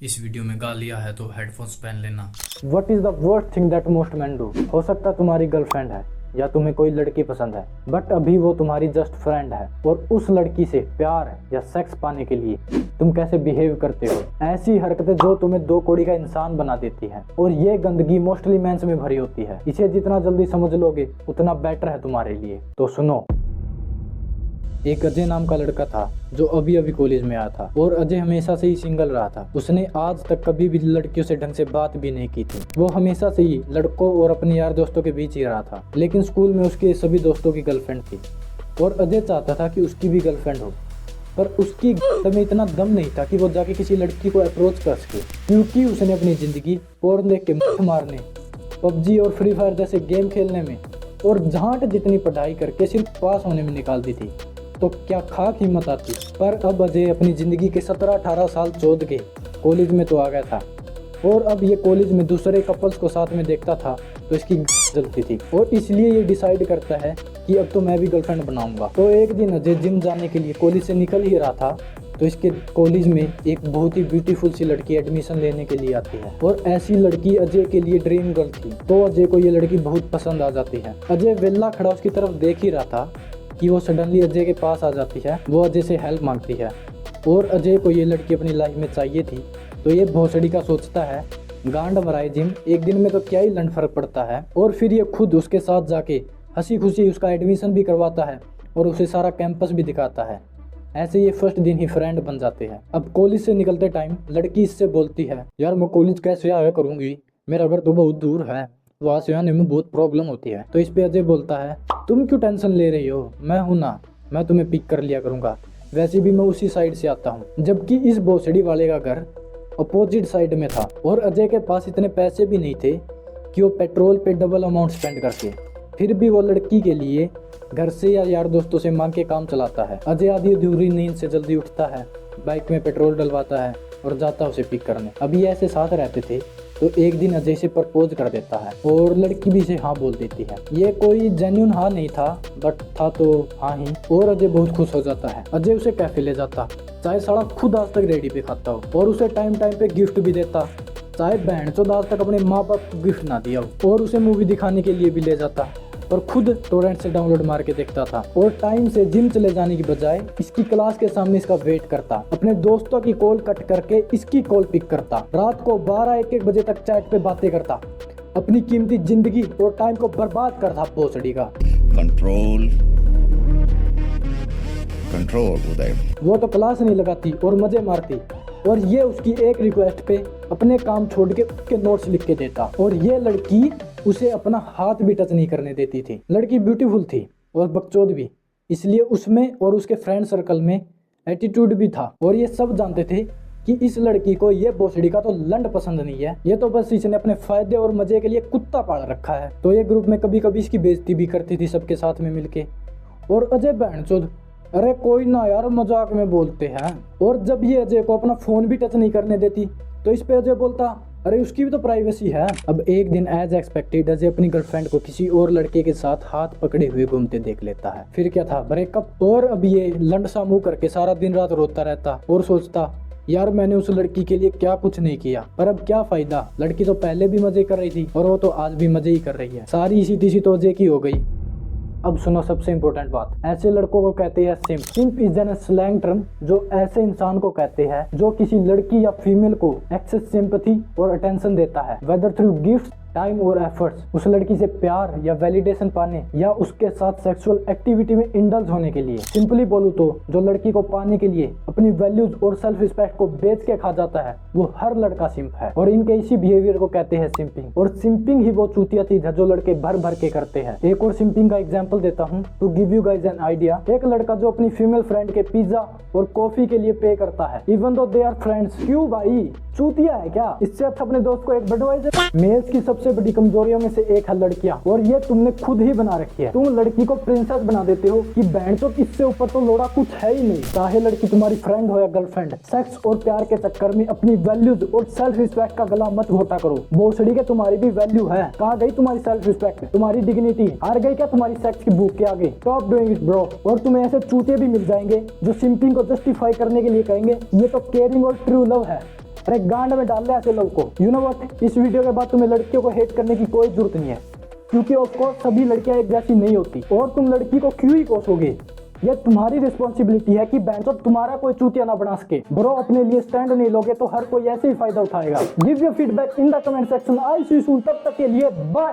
इस वीडियो में गा लिया है तो हेडफोन्स पहन लेना। What is the worst thing that most man do. हो सकता तुम्हारी गर्लफ्रेंड है या तुम्हें कोई लड़की पसंद है, बट अभी वो तुम्हारी जस्ट फ्रेंड है और उस लड़की से प्यार या सेक्स पाने के लिए तुम कैसे बिहेव करते हो। ऐसी हरकतें जो तुम्हें दो कौड़ी का इंसान बना देती है, और ये गंदगी मोस्टली मेंस में भरी होती है। इसे जितना जल्दी समझ लोगे उतना बेटर है तुम्हारे लिए। तो सुनो, एक अजय नाम का लड़का था जो अभी अभी कॉलेज में आया था, और अजय हमेशा से ही सिंगल रहा था। उसने आज तक कभी भी लड़कियों से ढंग से बात भी नहीं की थी। वो हमेशा से ही लड़कों और अपने यार दोस्तों के बीच ही रहा था, लेकिन स्कूल में उसके सभी दोस्तों की गर्लफ्रेंड थी और अजय चाहता था कि उसकी भी गर्लफ्रेंड हो, पर उसकी में इतना दम नहीं था कि वो जाके किसी लड़की को अप्रोच कर सके, क्योंकि उसने अपनी जिंदगी पोर्न देख के मत मारने, पबजी और फ्री फायर जैसे गेम खेलने में और झांट जितनी पढ़ाई करके सिर्फ पास होने में निकाल दी थी। तो क्या खाक हिम्मत आती। पर अब अजय अपनी ज़िंदगी के 17-18 साल चौध के कॉलेज में तो आ गया था, और अब ये कॉलेज में दूसरे कपल्स को साथ में देखता था तो इसकी जलती थी, और इसलिए ये डिसाइड करता है कि अब तो मैं भी गर्लफ्रेंड बनाऊंगा। तो एक दिन अजय जिम जाने के लिए कॉलेज से निकल ही रहा था, तो इसके कॉलेज में एक बहुत ही ब्यूटीफुल सी लड़की एडमिशन लेने के लिए आती है, और ऐसी लड़की अजय के लिए ड्रीम गर्ल थी। तो अजय को ये लड़की बहुत पसंद आ जाती है। अजय वेला खड़ा उसकी तरफ देख ही रहा था कि वो सडनली अजय के पास आ जाती है। वो अजय से हेल्प मांगती है, और अजय को ये लड़की अपनी लाइफ में चाहिए थी। तो ये भोसड़ी का सोचता है, गांड मराए जिम, एक दिन में तो क्या ही लंड फर्क पड़ता है। और फिर ये खुद उसके साथ जाके हंसी खुशी उसका एडमिशन भी करवाता है और उसे सारा कैंपस भी दिखाता है। ऐसे ये फर्स्ट दिन ही फ्रेंड बन जाते हैं। अब कॉलेज से निकलते टाइम लड़की इससे बोलती है, यार मैं कॉलेज कैसे आया करूँगी, मेरा घर तो बहुत दूर है, वहाँ से आने में बहुत प्रॉब्लम होती है। तो इस पे अजय बोलता है, तुम क्यों टेंशन ले रही हो, मैं हूं ना, मैं तुम्हें पिक कर लिया करूंगा, वैसे भी मैं उसी साइड से आता हूं। जबकि इस भोसड़ी वाले का घर अपोजिट साइड में था, और अजय के पास इतने पैसे भी नहीं थे कि वो पेट्रोल पे डबल अमाउंट स्पेंड करके, फिर भी वो लड़की के लिए घर से या यार दोस्तों से मांग के काम चलाता है। अजय आधी अधूरी नींद से जल्दी उठता है, बाइक में पेट्रोल डलवाता है और जाता उसे पिक करने। अभी ऐसे साथ रहते थे तो एक दिन अजय से प्रपोज कर देता है, और लड़की भी इसे हाँ बोल देती है। ये कोई जेन्युइन हाँ नहीं था, बट था तो हाँ ही, और अजय बहुत खुश हो जाता है। अजय उसे कैफे ले जाता, चाहे साला खुद आज तक रेडी पे खाता हो, और उसे टाइम टाइम पे गिफ्ट भी देता, चाहे बहन चोद आज तक अपने माँ बाप को गिफ्ट ना दिया हो, और उसे मूवी दिखाने के लिए भी ले जाता, और खुद टोरेंट से डाउनलोड मार के देखता था। और टाइम से जिम चले जाने की बजाय इसकी क्लास के सामने इसका वेट करता, अपने दोस्तों की कॉल कट करके इसकी कॉल पिक करता, रात को 12-1 बजे तक चैट पे बातें करता, अपनी कीमती जिंदगी और टाइम को बर्बाद करता भोसड़ी का। कंट्रोल कंट्रोल उदय। वो तो क्लास नहीं लगाती और मजे मारती, और ये उसकी एक रिक्वेस्ट पे अपने काम छोड़ के उसके नोट्स लिख के देता, और ये लड़की उसे अपना हाथ भी टच नहीं करने देती थी। लड़की ब्यूटीफुल थी और बकचोद भी, इसलिए उसमें और उसके फ्रेंड सर्कल में एटीट्यूड भी था, और ये सब जानते थे कि इस लड़की को ये भोसड़ी का तो लंड पसंद नहीं है, ये तो बस इसने अपने फायदे और मजे के लिए कुत्ता पाल रखा है। तो ये ग्रुप में कभी कभी इसकी बेइज्जती भी करती थी सबके साथ में मिलके। और अजय बहनचोद, अरे कोई ना यार, मजाक में बोलते हैं। और जब ये अजय को अपना फोन भी टच नहीं करने देती तो इस पे अजय बोलता, अरे उसकी भी तो प्राइवेसी है। अब एक दिन एज एक्सपेक्टेड अजय अपनी गर्लफ्रेंड को किसी और लड़के के साथ हाथ पकड़े हुए घूमते देख लेता है। फिर क्या था, ब्रेकअप। और अब ये लंड सा मुंह करके सारा दिन रात रोता रहता और सोचता, यार मैंने उस लड़की के लिए क्या कुछ नहीं किया, पर अब क्या फायदा, लड़की तो पहले भी मजे कर रही थी और वो तो आज भी मजे ही कर रही है। सारी इसी तीसी तो अजय की हो गई। अब सुनो सबसे इम्पोर्टेंट बात, ऐसे लड़कों को कहते हैं simp. Simp is an slang term जो ऐसे इंसान को कहते हैं जो किसी लड़की या फीमेल को एक्सेस सिंपैथी और अटेंशन देता है, वेदर थ्रू गिफ्ट, टाइम और एफर्ट्स, उस लड़की से प्यार या वैलिडेशन पाने या उसके साथ सेक्सुअल एक्टिविटी में इंडल्ज होने के लिए। सिंपली बोलूं तो जो लड़की को पाने के लिए अपनी वैल्यूज और सेल्फ रिस्पेक्ट को बेच के खा जाता है वो हर लड़का सिंप है, और इनके इसी बिहेवियर को कहते हैं सिंपिंग। और सिंपिंग ही वो चूतिया चीज है जो लड़के भर भर के करते हैं। एक और सिंपिंग का एग्जाम्पल देता हूँ to give you guys an idea. एक लड़का जो अपनी फीमेल फ्रेंड के पिज्जा और कॉफी के लिए पे करता है even though they are friends. क्यों भाई, चूतिया है क्या? इससे अच्छा अपने दोस्त को एक बडवाइजर। मेल्स की सबसे बड़ी कमजोरियों में से एक है लड़कियां, और ये तुमने खुद ही बना रखी है। तुम लड़की को प्रिंसेस बना देते हो कि बहन तो इससे ऊपर तो लोड़ा कुछ है ही नहीं। चाहे लड़की तुम्हारी फ्रेंड हो या गर्लफ्रेंड, सेक्स और प्यार के चक्कर में अपनी वैल्यूज और सेल्फ रिस्पेक्ट का गला मत घोटा करो। भोसड़ी के तुम्हारी भी वैल्यू है, कहाँ गई तुम्हारी सेल्फ रिस्पेक्ट, तुम्हारी डिग्निटी हार गई क्या तुम्हारी सेक्स की भूख के आगे? Stop doing it bro. और तुम्हें ऐसे चूते भी मिल जाएंगे जो सिंपिंग को जस्टिफाई करने के लिए कहेंगे ये तो केयरिंग और ट्रू लव है। अरे गांड में डाल ले ऐसे लोग को। यू नो व्हाट, इस वीडियो के बाद तुम्हें लड़कियों को हेट करने की कोई जरूरत नहीं है, क्योंकि ऑफ कोर्स सभी लड़कियां एक जैसी नहीं होती। और तुम लड़की को क्यों ही कोसोगे? ये तुम्हारी रिस्पॉन्सिबिलिटी है कि बहन तुम्हारा कोई चूतिया ना बना सके। ब्रो, अपने लिए स्टैंड नहीं लोगे तो हर कोई ऐसे ही फायदा उठाएगा। Give your feedback in the comment section. I see you soon, तब तक के लिए बाय।